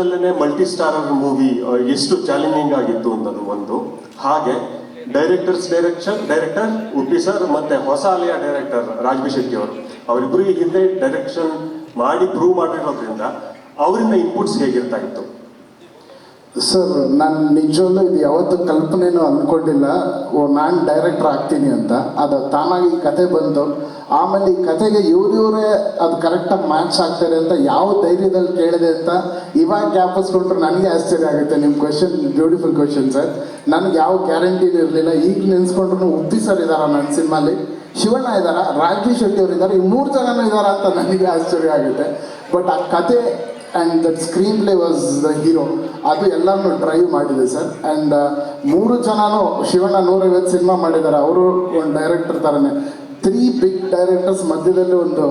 ಕನ್ನಡದಲ್ಲೇ multi starrer movie ಎಷ್ಟು challenging ಆಗಿತ್ತು ಅಂತದ್ದು ಒಂದು. ಹಾಗೆ ಡೈರೆಕ್ಟರ್ ಉಪ್ಪಿ ಸರ್ ಮತ್ತೆ ಹೊಸ ಅಲೆಯ ಡೈರೆಕ್ಟರ್ ರಾಜ್ಬಿ ಶೆಟ್ಟಿ ಅವರು, ಅವರಿಬ್ಬರಿಗೆ ಹಿಂದೆ ಡೈರೆಕ್ಷನ್ ಮಾಡಿ ಪ್ರೂವ್ ಮಾಡಿರೋದ್ರಿಂದ ಅವರಿಂದ ಇನ್ಪುಟ್ಸ್ ಹೇಗಿರ್ತಾ ಇತ್ತು? ಸರ್, ನಾನು ನಿಜವಲ್ಲೂ ಇದು ಯಾವತ್ತೂ ಕಲ್ಪನೆನೂ ಅಂದ್ಕೊಂಡಿಲ್ಲ ನಾನು ಡೈರೆಕ್ಟರ್ ಆಗ್ತೀನಿ ಅಂತ. ಅದು ತಾನಾಗಿ ಕತೆ ಬಂತು. ಆಮೇಲೆ ಈ ಕತೆಗೆ ಇವರೇ ಅದು ಕರೆಕ್ಟಾಗಿ ಮ್ಯಾಚ್ ಆಗ್ತಾರೆ ಅಂತ ಯಾವ ಧೈರ್ಯದಲ್ಲಿ ಕೇಳಿದೆ ಅಂತ ಇವಾಗ ಜ್ಞಾಪಿಸ್ಕೊಂಡ್ರೆ ನನಗೆ ಆಶ್ಚರ್ಯ ಆಗುತ್ತೆ. ನಿಮ್ಮ ಕ್ವೆಶನ್ ಬ್ಯೂಟಿಫುಲ್ ಕ್ವೆಶನ್ ಸರ್. ನನಗೆ ಯಾವ ಗ್ಯಾರಂಟಿನೂ ಇರಲಿಲ್ಲ. ಈಗ ನೆನೆಸ್ಕೊಂಡ್ರು ಉಪ್ಪಿ ಸರ್ ಇದ್ದಾರ ನನ್ನ ಸಿನಿಮಾಲಿ, ಶಿವಣ್ಣ ಇದ್ದಾರ, ರಾಜ್ಬಿ ಶೆಟ್ಟಿ ಅವರು ಇದ್ದಾರೆ, ಈ 3 ಜನನೂ ಇದ್ದಾರ ಅಂತ ನನಗೆ ಆಶ್ಚರ್ಯ ಆಗುತ್ತೆ. ಬಟ್ ಆ ಕತೆ and that screen play was the hero, ಅದು ಎಲ್ಲನೂ ಡ್ರೈವ್ ಮಾಡಿದೆ ಸರ್. ಆ್ಯಂಡ್ 3 ಜನನೂ ಶಿವಣ್ಣ 150 ಸಿನಿಮಾ ಮಾಡಿದ್ದಾರೆ, ಅವರು ಒಂದು ಡೈರೆಕ್ಟರ್ ಥರನೇ. 3 ಬಿಗ್ ಡೈರೆಕ್ಟರ್ಸ್ ಮಧ್ಯದಲ್ಲಿ ಒಂದು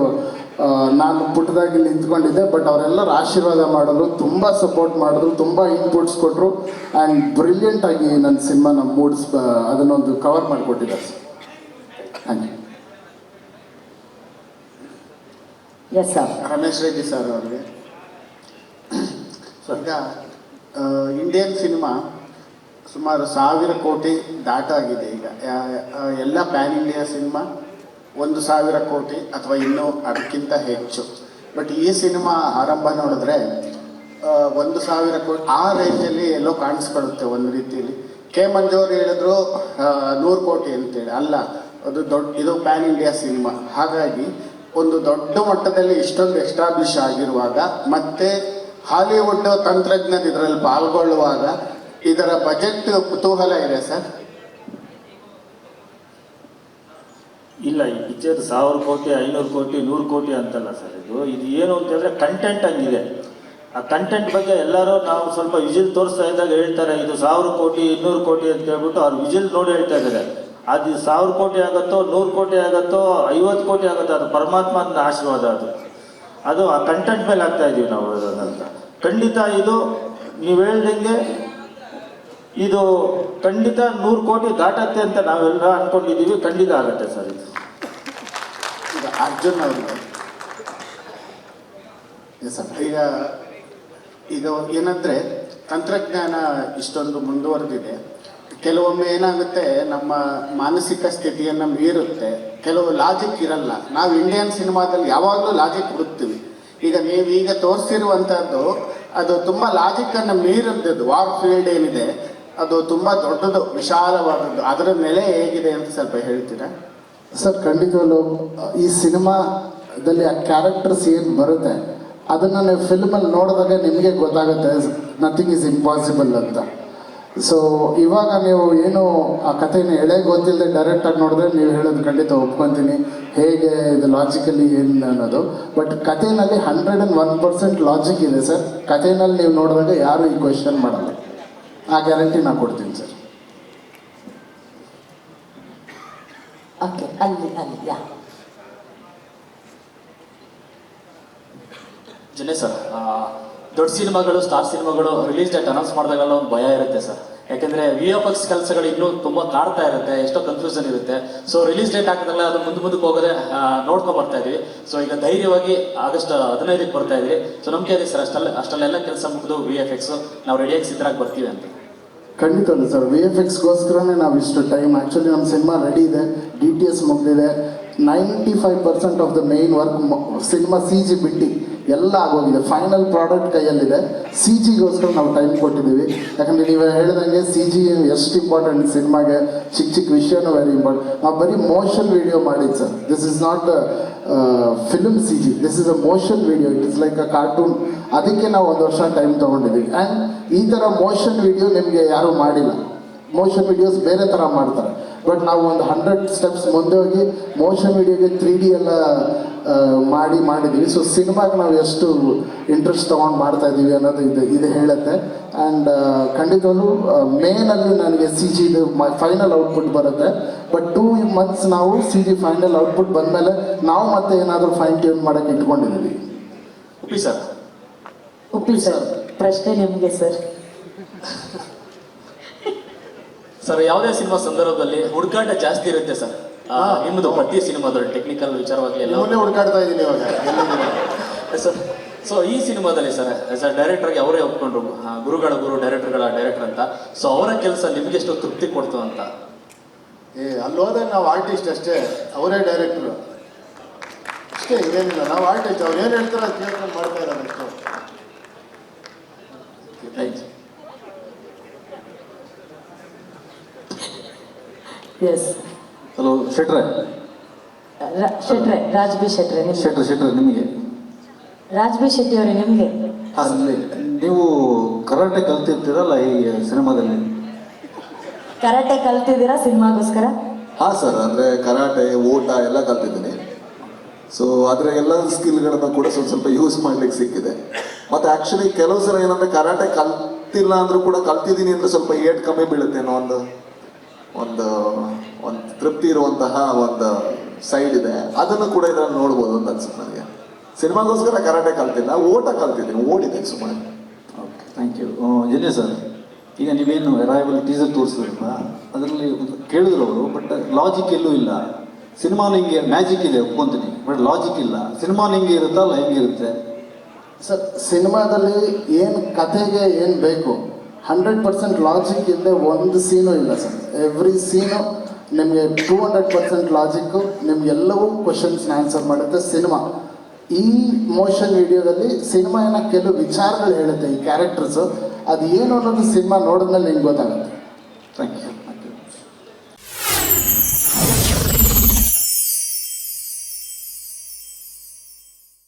ನಾನು ಪುಟ್ಟದಾಗಿ ನಿಂತ್ಕೊಂಡಿದ್ದೆ. ಬಟ್ ಅವರೆಲ್ಲರ ಆಶೀರ್ವಾದ ಮಾಡಿದ್ರು, ತುಂಬ ಸಪೋರ್ಟ್ ಮಾಡಿದ್ರು, ತುಂಬ ಇನ್ಪುಟ್ಸ್ ಕೊಟ್ಟರು ಆ್ಯಂಡ್ ಬ್ರಿಲಿಯಂಟಾಗಿ ನನ್ನ ಸಿನಿಮಾನ ಅದನ್ನೊಂದು ಕವರ್ ಮಾಡಿಕೊಟ್ಟಿದ್ದಾರೆ sir. Thank you. Yes sir. Ramesh Reddy sir ಅವ್ರಿಗೆ. ಈಗ ಇಂಡಿಯನ್ ಸಿನಿಮಾ ಸುಮಾರು 1000 ಕೋಟಿ ದಾಟಾಗಿದೆ ಈಗ. ಎಲ್ಲ ಪ್ಯಾನ್ ಇಂಡಿಯಾ ಸಿನಿಮಾ 1000 ಕೋಟಿ ಅಥವಾ ಇನ್ನೂ ಅದಕ್ಕಿಂತ ಹೆಚ್ಚು. ಬಟ್ ಈ ಸಿನಿಮಾ ಆರಂಭ ನೋಡಿದ್ರೆ 1000 ಕೋಟಿ ಆ ರೇಂಜಲ್ಲಿ ಎಲ್ಲೋ ಕಾಣಿಸ್ಕೊಳ್ಳುತ್ತೆ ಒಂದು ರೀತಿಯಲ್ಲಿ. ಕೆ ಮಂಜು ಅವರು ಹೇಳಿದ್ರು 100 ಕೋಟಿ ಅಂತೇಳಿ. ಅಲ್ಲ, ಅದು ಇದು ಪ್ಯಾನ್ ಇಂಡಿಯಾ ಸಿನಿಮಾ. ಹಾಗಾಗಿ ಒಂದು ದೊಡ್ಡ ಮಟ್ಟದಲ್ಲಿ ಇಷ್ಟೊಂದು ಎಸ್ಟಾಬ್ಲಿಷ್ ಆಗಿರುವಾಗ ಮತ್ತೆ ಹಾಲಿವುಡ್ ತಂತ್ರಜ್ಞರು ಇದರಲ್ಲಿ ಪಾಲ್ಗೊಳ್ಳುವಾಗ ಇದರ ಬಜೆಟ್ ಕುತೂಹಲ ಇದೆ ಸರ್? ಇಲ್ಲ, ಈ ಪಿಕ್ಚರ್ 1000 ಕೋಟಿ 500 ಕೋಟಿ 100 ಕೋಟಿ ಅಂತಲ್ಲ ಸರ್. ಇದು ಏನು ಅಂತ ಹೇಳಿದ್ರೆ ಕಂಟೆಂಟ್ ಹಂಗಿದೆ. ಆ ಕಂಟೆಂಟ್ ಬಗ್ಗೆ ಎಲ್ಲರೂ ನಾವು ಸ್ವಲ್ಪ ವಿಜಿಲ್ ತೋರಿಸ್ತಾ ಇದ್ದಾಗ ಹೇಳ್ತಾರೆ ಇದು 1000 ಕೋಟಿ 200 ಕೋಟಿ ಅಂತ ಹೇಳ್ಬಿಟ್ಟು ಅವ್ರು ವಿಜಿಲ್ ನೋಡಿ ಹೇಳ್ತಾ ಇದ್ದಾರೆ. ಅದು 1000 ಕೋಟಿ ಆಗುತ್ತೋ 100 ಕೋಟಿ ಆಗುತ್ತೋ 50 ಕೋಟಿ ಆಗುತ್ತೋ ಅದು ಪರಮಾತ್ಮನ ಆಶೀರ್ವಾದ. ಅದು ಆ ಕಂಟೆಂಟ್ ಮೇಲೆ ಆಗ್ತಾ ಇದೀವಿ ನಾವು ಅಂತ. ಖಂಡಿತ ಇದು ನೀವು ಹೇಳ್ದಂಗೆ ಇದು ಖಂಡಿತ 100 ಕೋಟಿ ದಾಟತ್ತೆ ಅಂತ ನಾವೆಲ್ಲ ಅಂದ್ಕೊಂಡಿದ್ದೀವಿ. ಖಂಡಿತ ಆಗುತ್ತೆ ಸರ್ ಇದು. ಈಗ ಅರ್ಜುನ್ ಅವರು ಈಗ ಏನಂದರೆ ತಂತ್ರಜ್ಞಾನ ಇಷ್ಟೊಂದು ಮುಂದುವರೆದಿದೆ. ಕೆಲವೊಮ್ಮೆ ಏನಾಗುತ್ತೆ, ನಮ್ಮ ಮಾನಸಿಕ ಸ್ಥಿತಿಯನ್ನು ಮೀರುತ್ತೆ. ಕೆಲವು ಲಾಜಿಕ್ ಇರಲ್ಲ. ನಾವು ಇಂಡಿಯನ್ ಸಿನಿಮಾದಲ್ಲಿ ಯಾವಾಗಲೂ ಲಾಜಿಕ್ ಹುಡುಕ್ತೀವಿ. ಈಗ ನೀವೀಗ ತೋರಿಸಿರುವಂಥದ್ದು ಅದು ತುಂಬ ಲಾಜಿಕ್ಕನ್ನು ಮೀರಿದ್ದದು. ವಾರ್ ಫೀಲ್ಡ್ ಏನಿದೆ ಅದು ತುಂಬ ದೊಡ್ಡದು, ವಿಶಾಲವಾದದ್ದು. ಅದರ ನೆಲೆ ಹೇಗಿದೆ ಅಂತ ಸ್ವಲ್ಪ ಹೇಳ್ತೀರಾ ಸರ್? ಖಂಡಿತವಲ್ಲೂ ಈ ಸಿನಿಮಾದಲ್ಲಿ ಆ ಕ್ಯಾರೆಕ್ಟರ್ಸ್ ಏನು ಬರುತ್ತೆ ಅದನ್ನು ನೀವು ಫಿಲ್ಮಲ್ಲಿ ನೋಡಿದಾಗ ನಿಮಗೆ ಗೊತ್ತಾಗುತ್ತೆ ನಥಿಂಗ್ ಈಸ್ ಇಂಪಾಸಿಬಲ್ ಅಂತ. ಸೊ ಇವಾಗ ನೀವು ಏನು ಆ ಕಥೆನ ಎಳೆ ಗೊತ್ತಿಲ್ಲದೆ ಡೈರೆಕ್ಟಾಗಿ ನೋಡಿದ್ರೆ ನೀವು ಹೇಳೋದು ಖಂಡಿತ ಒಪ್ಕೊತೀನಿ, ಹೇಗೆ ಇದು ಲಾಜಿಕಲಿ ಏನು ಅನ್ನೋದು. ಬಟ್ ಕಥೆನಲ್ಲಿ 101% ಲಾಜಿಕ್ ಇದೆ ಸರ್. ಕಥೆನಲ್ಲಿ ನೀವು ನೋಡಿದಾಗ ಯಾರು ಈ ಕ್ವೆಶನ್ ಮಾಡಲ್ಲ. ಆ ಗ್ಯಾರಂಟಿ ನಾನು ಕೊಡ್ತೀನಿ ಸರ್. ಓಕೆ, ಅಲ್ಲಿ ಯಾ ಜೊತೆ ಸರ್, ದೊಡ್ಡ ಸಿನಿಮಾಗಳು, ಸ್ಟಾರ್ ಸಿನಿಮಾಗಳು ರಿಲೀಸ್ ಡೇಟ್ ಅನೌನ್ಸ್ ಮಾಡಿದಾಗೆಲ್ಲ ಒಂದು ಭಯ ಇರುತ್ತೆ ಸರ್. ಯಾಕೆಂದರೆ VFX ಕೆಲಸಗಳು ಇನ್ನೂ ತುಂಬ ಕಾಡ್ತಾ ಇರುತ್ತೆ, ಎಷ್ಟೋ ಕನ್ಫ್ಯೂಷನ್ ಇರುತ್ತೆ. ಸೊ ರಿಲೀಸ್ ಡೇಟ್ ಹಾಕಿದಾಗಲೇ ಅದು ಮುಂದಕ್ಕೆ ಹೋಗೋದೇ ನೋಡ್ಕೊಂಡು ಬರ್ತಾ ಇದ್ವಿ. ಸೊ ಈಗ ಧೈರ್ಯವಾಗಿ ಆಗಸ್ಟ್ 15ಕ್ಕೆ ಬರ್ತಾ ಇದ್ವಿ. ಸೊ ನಂಬಿಕೆ ಇದೆ ಸರ್, ಅಷ್ಟಲ್ಲೆಲ್ಲ ಕೆಲಸ ಮುಗಿದು VFX ನಾವು ರೆಡಿಯಾಗಿ ಸಿದ್ಧರಾಗಿ ಬರ್ತೀವಿ ಅಂತ. ಖಂಡಿತವಲ್ಲ ಸರ್, VFXಗೋಸ್ಕರನೇ ನಾವು ಇಷ್ಟು ಟೈಮ್. ಆ್ಯಕ್ಚುಲಿ ನಮ್ಮ ಸಿನಿಮಾ ರೆಡಿ ಇದೆ, DTS ಮುಗಿದಿದೆ. 95% of the main work cinema CG ಬಿಟ್ಟು ಎಲ್ಲ ಆಗೋಗಿದೆ. ಫೈನಲ್ ಪ್ರಾಡಕ್ಟ್ ಕೈಯಲ್ಲಿದೆ. CGಗೋಸ್ಕರ ನಾವು ಟೈಮ್ ಕೊಟ್ಟಿದ್ದೀವಿ. ಯಾಕಂದರೆ ನೀವು ಹೇಳಿದಂಗೆ CG ಎಷ್ಟು ಇಂಪಾರ್ಟೆಂಟ್ ಸಿನಿಮಾಗೆ. ಚಿಕ್ಕ ವಿಷಯನೂ ವೆರಿ ಇಂಪಾರ್ಟೆಂಟ್. ನಾವು ಬರೀ ಮೋಷನ್ ವಿಡಿಯೋ ಮಾಡಿದ್ದು sir. This is not film CG, this is a motion video. It is like a cartoon. ಅದಕ್ಕೆ ನಾವು 1 ವರ್ಷ ಟೈಮ್ ತೊಗೊಂಡಿದ್ದೀವಿ. ಆ್ಯಂಡ್ ಈ ಥರ ಮೋಷನ್ ವಿಡಿಯೋ ನಿಮಗೆ ಯಾರೂ ಮಾಡಿಲ್ಲ. ಮೋಷನ್ ವಿಡಿಯೋಸ್ ಬೇರೆ ಥರ ಮಾಡ್ತಾರೆ. ಬಟ್ ನಾವು ಒಂದು 100 ಸ್ಟೆಪ್ಸ್ ಮುಂದೆ ಹೋಗಿ ಮೋಷನ್ ವಿಡಿಯೋಗೆ 3D ಎಲ್ಲ ಮಾಡಿದ್ದೀವಿ. ಸೊ ಸಿನಿಮಾಗೆ ನಾವು ಎಷ್ಟು ಇಂಟ್ರೆಸ್ಟ್ ತೊಗೊಂಡು ಮಾಡ್ತಾಯಿದ್ದೀವಿ ಅನ್ನೋದು ಇದು ಹೇಳುತ್ತೆ. ಆ್ಯಂಡ್ ಖಂಡಿತವೂ ಮೇನಲ್ಲಿ ನನಗೆ CGದು ಫೈನಲ್ ಔಟ್ಪುಟ್ ಬರುತ್ತೆ. ಬಟ್ 2 months ನಾವು CG ಫೈನಲ್ ಔಟ್ಪುಟ್ ಬಂದಮೇಲೆ ನಾವು ಮತ್ತೆ ಏನಾದರೂ ಫೈನ್ ಟ್ಯೂನ್ ಮಾಡೋಕ್ಕೆ ಇಟ್ಕೊಂಡಿದ್ದೀವಿ. ಉಪ್ಪಿ ಸರ್, ಪ್ರಶ್ನೆ ನಿಮಗೆ ಸರ್. ಸರ್, ಯಾವುದೇ ಸಿನಿಮಾ ಸಂದರ್ಭದಲ್ಲಿ ಹುಡುಕಾಟ ಜಾಸ್ತಿ ಇರುತ್ತೆ ಸರ್. ನಿಮ್ಮದು ಪ್ರತಿ ಸಿನಿಮಾದಲ್ಲಿ ಟೆಕ್ನಿಕಲ್ ವಿಚಾರವಾಗಿ ಎಲ್ಲ ಹುಡುಕಾಡ್ತಾ ಇದ್ದೀನಿ ಇವಾಗ. ಸರ್ ಸೊ ಈ ಸಿನಿಮಾದಲ್ಲಿ ಸರ್ ಆಸ್ ಅ ಡೈರೆಕ್ಟರ್ಗೆ ಅವರೇ ಒಪ್ಕೊಂಡ್ರು ಗುರುಗಳ ಗುರು ಡೈರೆಕ್ಟರ್ಗಳ ಡೈರೆಕ್ಟರ್ ಅಂತ. ಸೊ ಅವರ ಕೆಲಸ ನಿಮ್ಗೆ ಎಷ್ಟು ತೃಪ್ತಿ ಕೊಡ್ತು ಅಂತ? ಅಲ್ಲಿ ಹೋದ್ರೆ ನಾವು ಆರ್ಟಿಸ್ಟ್ ಅಷ್ಟೇ, ಅವರೇ ಡೈರೆಕ್ಟ್ರು ಅಷ್ಟೇ, ಇದೇನಿಲ್ಲ. ನಾವು ಆರ್ಟಿಸ್ಟ್, ಅವ್ರು ಏನು ಹೇಳ್ತಾರೋ ಅದು ಕೇಳ್ಕೊಂಡು ಮಾಡ್ತಾ ಇರೋದು ಅಷ್ಟೇ. ಎಸ್ ಹಲೋ ಶೆಟ್ರೆ. ಶೆಟ್ರೆ, ರಾಜ್ ಬಿ ಶೆಟ್ರೆ ನಿಮ್ಗೆ. ಶೆಟ್ರೆ ನಿಮಗೆ ರಾಜ್ ಬಿ ಶೆಟ್ಟಿ ಅವರೇ ನಿಮಗೆ. ಅಲ್ಲಿ ನೀವು ಕರಾಟೆ ಕಲ್ತಿರ್ತೀರಲ್ಲ ಈ ಸಿನಿಮಾದಲ್ಲಿ? ಕರಾಟೆ ಕಲ್ತಿದ್ದೀರಾ ಸಿನಿಮಾಗೋಸ್ಕರ? ಹಾಂ ಸರ್, ಅಂದರೆ ಕರಾಟೆ, ಓಟ ಎಲ್ಲ ಕಲ್ತಿದ್ದೀನಿ. ಸೊ ಅದರ ಎಲ್ಲ ಸ್ಕಿಲ್ಗಳನ್ನು ಕೂಡ ಸ್ವಲ್ಪ ಯೂಸ್ ಮಾಡ್ಲಿಕ್ಕೆ ಸಿಕ್ಕಿದೆ. ಮತ್ತು ಆ್ಯಕ್ಚುಲಿ ಕೆಲವು ಸಲ ಏನಂದರೆ ಕರಾಟೆ ಕಲ್ತಿಲ್ಲ ಅಂದರೂ ಕೂಡ ಕಲ್ತಿದ್ದೀನಿ ಅಂದರೆ ಸ್ವಲ್ಪ ಏಟ್ ಕಮ್ಮಿ ಬೀಳುತ್ತೆ ಅನ್ನೋ ಒಂದು ಒಂದು ಒಂದು ತೃಪ್ತಿ ಇರುವಂತಹ ಒಂದು ಸೈಡ್ ಇದೆ. ಅದನ್ನು ಕೂಡ ಇದನ್ನು ನೋಡ್ಬೋದು ಅಂತ ಅನ್ಸುತ್ತೆ ನನಗೆ. ಸಿನಿಮಾಗೋಸ್ಕರ ಕರಾಟೆ ಕಲ್ತಿಲ್ಲ, ಓಟ ಕಲ್ತಿದ್ದೀನಿ, ಓಡಿದೆ ಸುಮ್ಮನೆ. Okay, thank you. Janya sir, ಈಗ ನೀವೇನು ಅರೈವಲ್ ಟೀಸರ್ ತೋರಿಸಿದ್ರಲ್ಲ, ಅದರಲ್ಲಿ ಕೇಳಿದ್ರು ಅವರು, ಬಟ್ ಲಾಜಿಕ್ ಎಲ್ಲೂ ಇಲ್ಲ. ಸಿನಿಮಾ ನಿಂಗೆ ಮ್ಯಾಜಿಕ್ ಇದೆ ಒಪ್ಕೊಂತೀನಿ, ಬಟ್ ಲಾಜಿಕ್ ಇಲ್ಲ. ಸಿನಿಮಾ ನಿಂಗೆ ಇರುತ್ತಲ್ಲ, ಹೆಂಗಿರುತ್ತೆ ಸರ್? ಸಿನಿಮಾದಲ್ಲಿ ಏನು ಕಥೆಗೆ ಏನು ಬೇಕು 100% ಲಾಜಿಕ್ ಇಲ್ಲದೆ ಒಂದು ಸೀನು ಇಲ್ಲ ಸರ್. ಎವ್ರಿ ಸೀನು ನಿಮಗೆ 200% ಲಾಜಿಕ್ಕು, ನಿಮ್ಗೆಲ್ಲವೂ ಕ್ವಶನ್ಸ್ನ ಆನ್ಸರ್ ಮಾಡುತ್ತೆ ಸಿನಿಮಾ. ಈ ಮೋಷನ್ ವಿಡಿಯೋದಲ್ಲಿ ಸಿನಿಮಾನ ಕೆಲವು ವಿಚಾರಗಳು ಹೇಳುತ್ತೆ ಈ ಕ್ಯಾರೆಕ್ಟರ್ಸು. ಅದು ಏನು ಅನ್ನೋದು ಸಿನಿಮಾ ನೋಡಿದ್ಮೇಲೆ ನಿಮ್ಗೆ ಗೊತ್ತಾಗುತ್ತೆ.